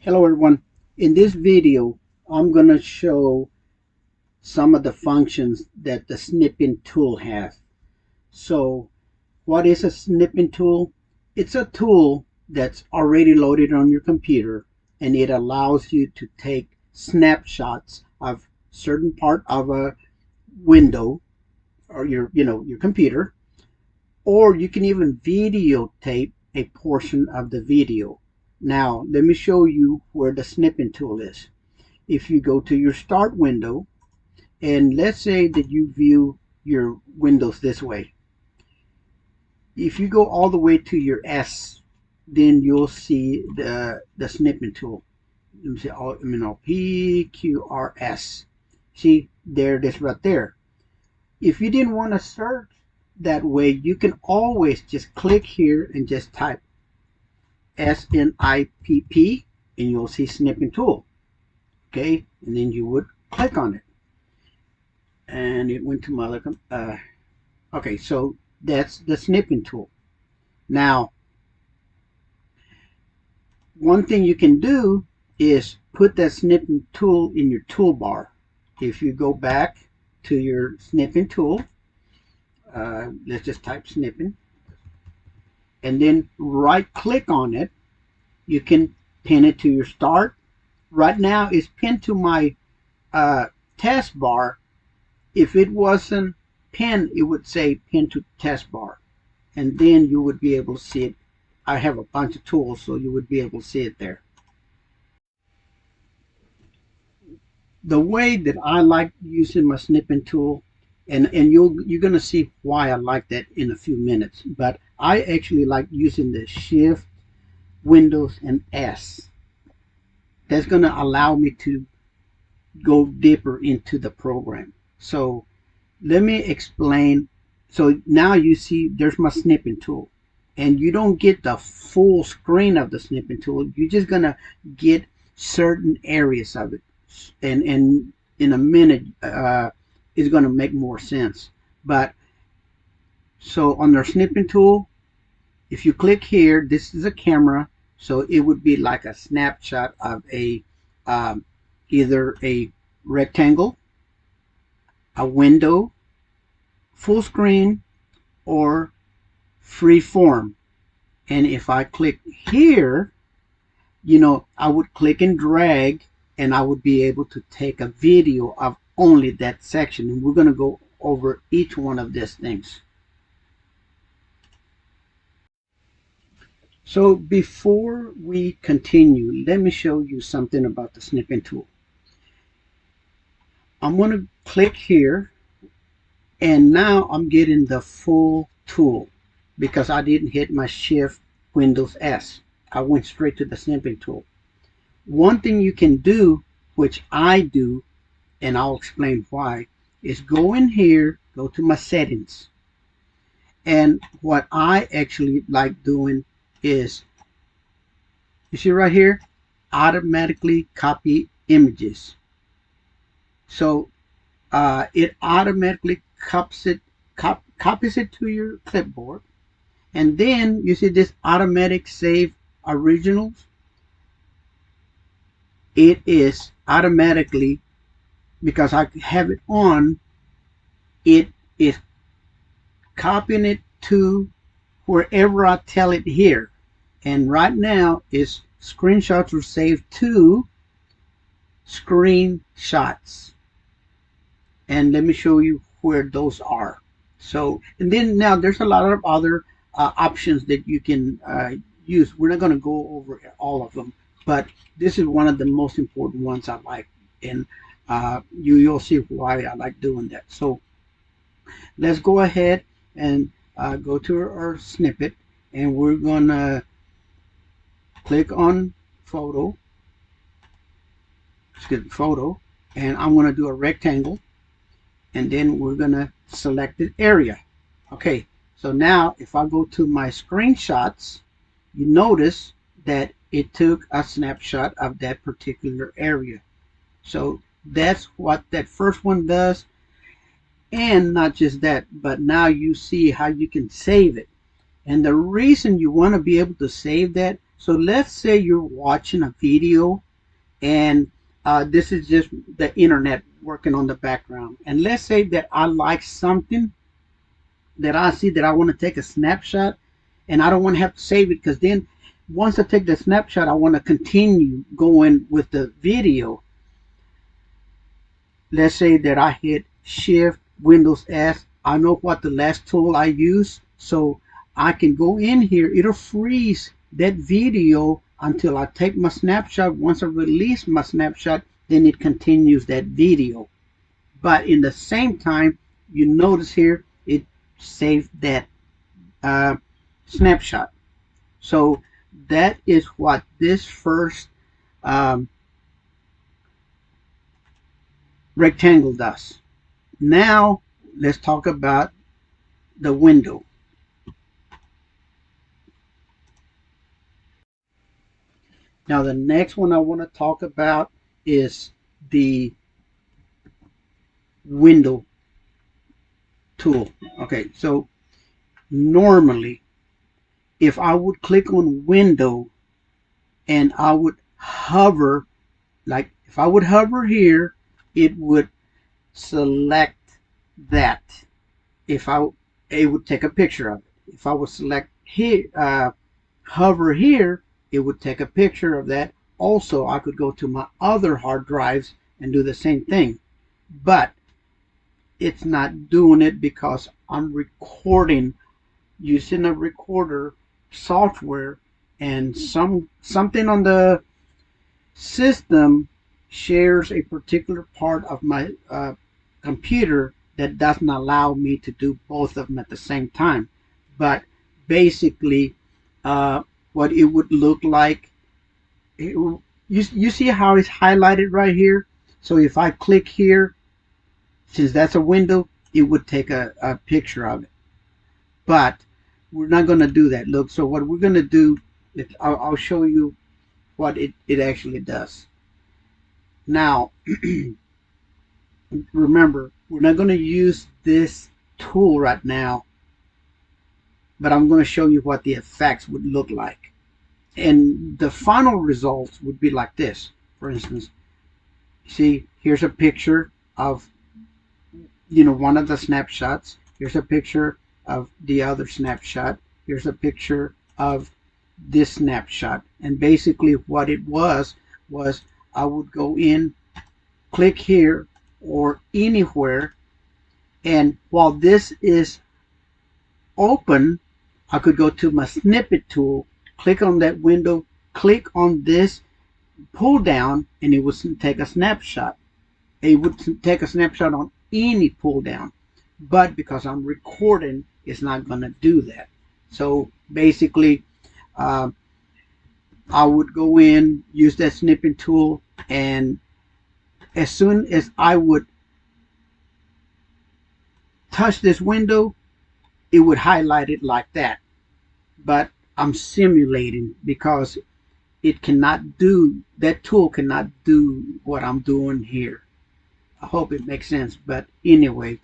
Hello everyone. In this video, I'm going to show some of the functions that the snipping tool has. So what is a snipping tool? It's a tool that's already loaded on your computer, and it allows you to take snapshots of certain part of a window or your computer, or you can even videotape a portion of the video. Now, let me show you where the snipping tool is. If you go to your start window, and let's say that you view your windows this way. If you go all the way to your S, then you'll see the snipping tool. Let me say PQRS. See, there it is right there. If you didn't want to search that way, you can always just click here and just type SNIPP, and you'll see snipping tool. Okay, and then you would click on it, and it went to my okay, so that's the snipping tool. Now, one thing you can do is put that snipping tool in your toolbar. If you go back to your snipping tool, let's just type snipping, and then right click on it. You can pin it to your start. Right now it's pinned to my taskbar. If it wasn't pinned, it would say pin to taskbar, and then you would be able to see it. I have a bunch of tools, so you would be able to see it there. The way that I like using my snipping tool, and you're gonna see why I like that in a few minutes, but I actually like using the Shift, Windows, and S. That's gonna allow me to go deeper into the program. So let me explain. So now you see there's my snipping tool, and you don't get the full screen of the snipping tool. You're just gonna get certain areas of it, and in a minute it's gonna make more sense. But so on the snipping tool, if you click here, this is a camera, so it would be like a snapshot of a either a rectangle, a window, full screen, or free form. And if I click here, I would click and drag, and I would be able to take a video of only that section. And we're going to go over each one of these things. So before we continue, let me show you something about the snipping tool. I'm going to click here, and now I'm getting the full tool because I didn't hit my Shift Windows S. I went straight to the snipping tool. One thing you can do, which I do, and I'll explain why, is go in here, go to my settings. And what I actually like doing is, you see right here, automatically copy images. So it automatically copies it to your clipboard. And then you see this automatic save originals. It is automatically, because I have it on, it is copying it to wherever I tell it here. And right now is screenshots are saved to screenshots. And let me show you where those are. So, and then now there's a lot of other options that you can use. We're not going to go over all of them, but this is one of the most important ones I like, and you'll see why I like doing that. So let's go ahead and go to our snippet, and we're going to click on photo, and I'm going to do a rectangle, and then we're going to select the area. Okay, so now if I go to my screenshots, you notice that it took a snapshot of that particular area. So that's what that first one does. And not just that, but now you see how you can save it. And the reason you want to be able to save that, So let's say you're watching a video, and this is just the internet working on the background. And let's say that I like something that I see that I want to take a snapshot, and I don't want to have to save it, because then once I take the snapshot, I want to continue going with the video. Let's say that I hit Shift Windows S. I know what the last tool I use, so I can go in here. It'll freeze that video until I take my snapshot. Once I release my snapshot, then it continues that video. But in the same time, you notice here it saved that snapshot. So that is what this first um, rectangle does. Now let's talk about the window. Now the next one I want to talk about is the window tool. Okay, so normally if I would click on window and I would hover, like if I would hover here, it would select that. If it would take a picture of it. If I would select here, hover here, it would take a picture of that. Also, I could go to my other hard drives and do the same thing, but it's not doing it because I'm recording using a recorder software, and something on the system shares a particular part of my computer that doesn't allow me to do both of them at the same time. But basically, what it would look like, you see how it's highlighted right here? So if I click here, since that's a window, it would take a picture of it. But we're not going to do that. Look, so what we're going to do is I'll show you what it actually does. Now, remember, we're not going to use this tool right now, but I'm going to show you what the effects would look like. And the final results would be like this. For instance, see, here's a picture of, one of the snapshots. Here's a picture of the other snapshot. Here's a picture of this snapshot. And basically what it was I would go in, click here or anywhere, and while this is open, I could go to my snippet tool, click on that window, click on this pull down, and it would take a snapshot. It would take a snapshot on any pull down, but because I'm recording, it's not going to do that. So basically, I would go in, use that snipping tool, and as soon as I would touch this window, it would highlight it like that. But I'm simulating because it cannot do, that tool cannot do what I'm doing here. I hope it makes sense. But anyway,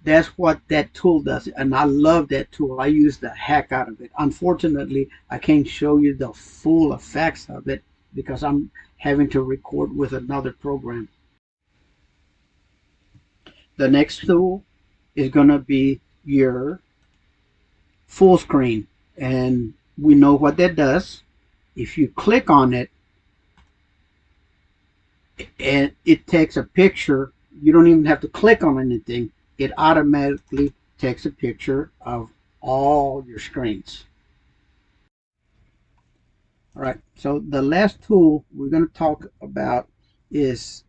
that's what that tool does, and I love that tool. I use the heck out of it. Unfortunately, I can't show you the full effects of it because I'm having to record with another program. The next tool is going to be your full screen, and we know what that does. If you click on it and it takes a picture, you don't even have to click on anything. It automatically takes a picture of all your screens. All right, so the last tool we're going to talk about is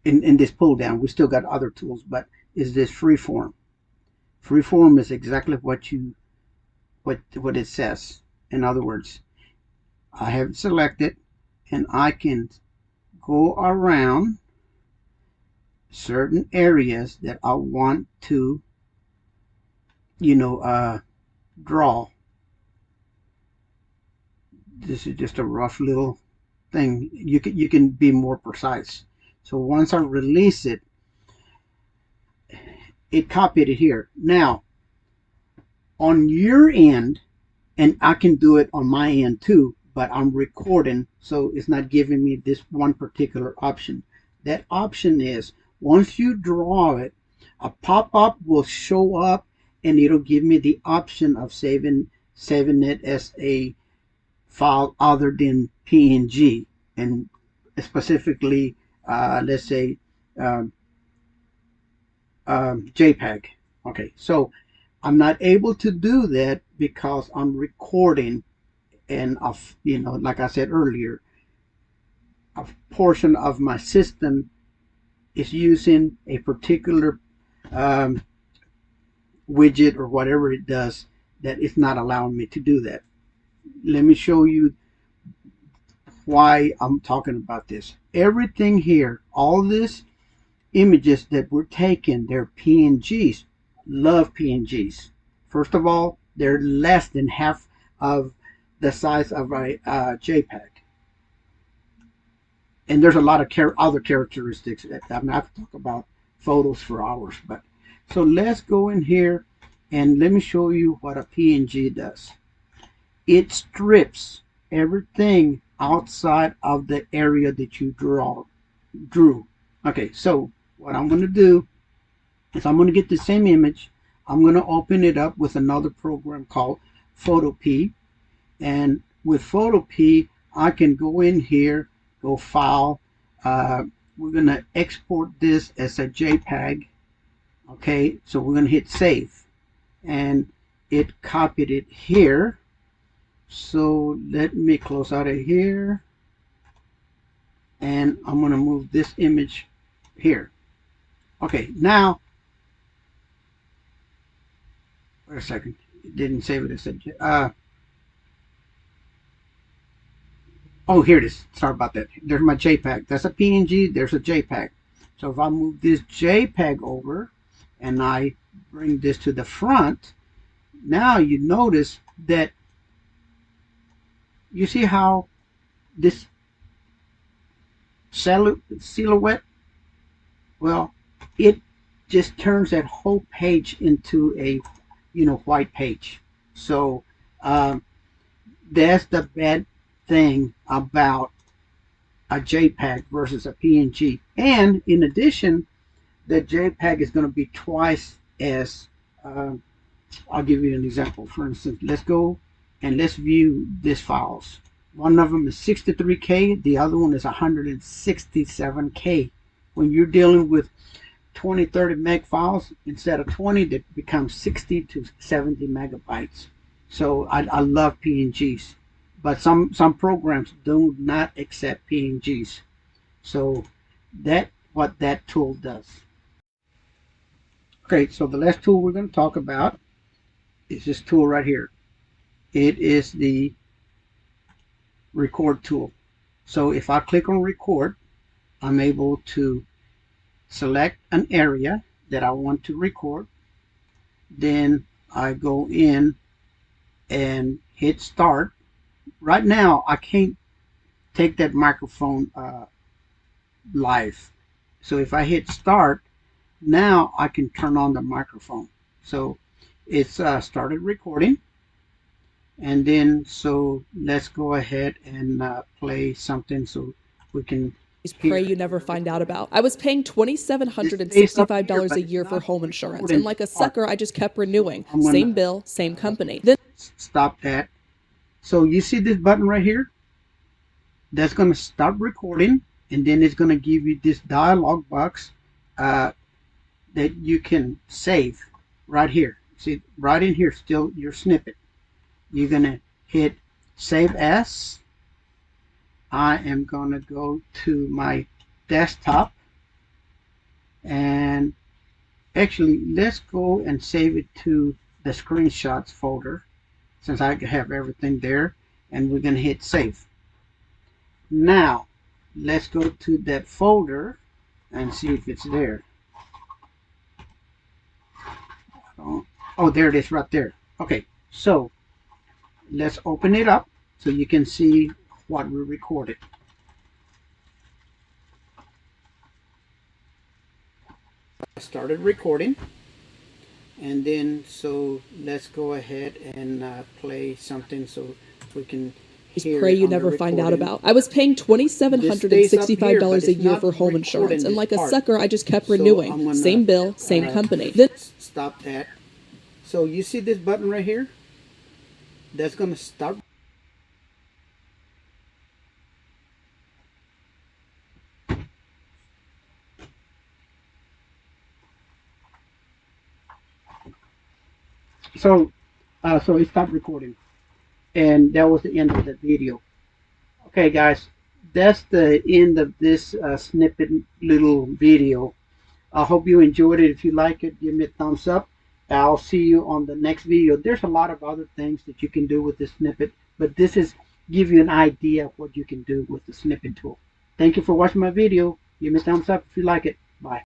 in this pull down. We still got other tools, but is this freeform. Freeform is exactly what it says. In other words, I have it selected and I can go around certain areas that I want to draw. This is just a rough little thing. You can be more precise. So once I release it, it copied it here. Now on your end, and I can do it on my end too, but I'm recording, so it's not giving me this one particular option. That option is once you draw it, a pop-up will show up and it'll give me the option of saving it as a file other than PNG, and specifically, let's say um, JPEG. Okay, so I'm not able to do that because I'm recording, and of, like I said earlier, a portion of my system is using a particular um, widget or whatever it does that is not allowing me to do that. Let me show you why I'm talking about this. Everything here, all this images that we're taking, they're PNGs. Love PNGs. First of all, they're less than half of the size of a JPEG. And there's a lot of other characteristics that I mean, I could talk about photos for hours. But so let's go in here and let me show you what a PNG does. It strips everything outside of the area that you drew. Okay, so what I'm going to do is I'm going to get the same image. I'm going to open it up with another program called Photopea. And with Photopea, I can go in here, go File. We're going to export this as a JPEG. Okay, so we're going to hit Save. And it copied it here. So let me close out of here. And I'm going to move this image here. Okay, now, wait a second. It didn't save it as a oh, here it is. Sorry about that. There's my JPEG. That's a PNG. There's a JPEG. So if I move this JPEG over and I bring this to the front, now you notice that you see how this silhouette, well, it just turns that whole page into a, white page. So that's the bad thing about a JPEG versus a PNG. And in addition, the JPEG is going to be twice as, I'll give you an example. For instance, let's go and let's view these files. One of them is 63K, the other one is 167K. When you're dealing with 20, 30 meg files, instead of 20, that becomes 60 to 70 megabytes. So I love PNGs, but some programs do not accept PNGs. So that what that tool does. Okay, so the last tool we're going to talk about is this tool right here. It is the record tool. So if I click on record, I'm able to select an area that I want to record. Then I go in and hit start. Right now, I can't take that microphone live. So if I hit start, now I can turn on the microphone. So it's started recording. And then, so let's go ahead and play something so we can pray you never find out about. I was paying $2,765 a year for home insurance, and like a sucker, I just kept renewing. Same bill, same company. Then stop that. So you see this button right here? That's going to stop recording, and then it's going to give you this dialog box that you can save right here. See, right in here, still your snippet. You're going to hit Save As. I am going to go to my desktop, and actually let's go and save it to the screenshots folder since I have everything there, and we're going to hit Save. Now let's go to that folder and see if it's there. Oh, there it is right there. Okay, so let's open it up so you can see what we recorded. I started recording. And then so let's go ahead and play something so we can hear Pray it you on the never find out recording. about. I was paying This stays up here, but $2,765 a it's year not for home insurance, recording and this like a part. sucker, I just kept So renewing. I'm gonna Same bill, same company. Then stop that. So you see this button right here? That's gonna stop. So so it stopped recording, and that was the end of the video. Okay, guys, that's the end of this snippet little video. I hope you enjoyed it. If you like it, give me a thumbs up. I'll see you on the next video. There's a lot of other things that you can do with this snippet, but this is give you an idea of what you can do with the snipping tool. Thank you for watching my video. Give me a thumbs up if you like it.